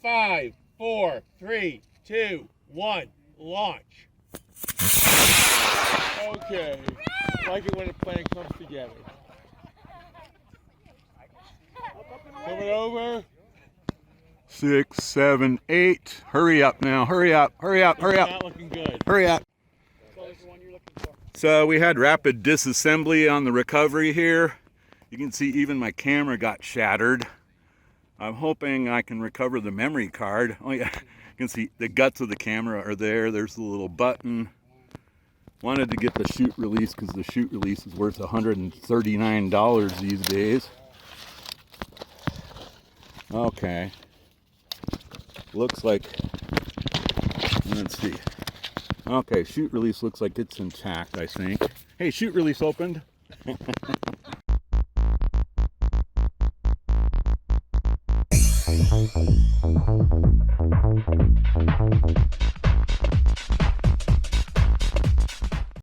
5, 4, 3, 2, 1, launch. Okay. Like it when a plan comes together. Coming over. 6, 7, 8. Hurry up now. Hurry up. Hurry up. Hurry up. Not looking good. Hurry up. So we had rapid disassembly on the recovery here. You can see even my camera got shattered. I'm hoping I can recover the memory card. Oh yeah, you can see the guts of the camera are there. There's the little button. Wanted to get the chute release because the chute release is worth $139 these days. Okay. Looks like, let's see. Okay, chute release looks like it's intact, I think. Hey, chute release opened.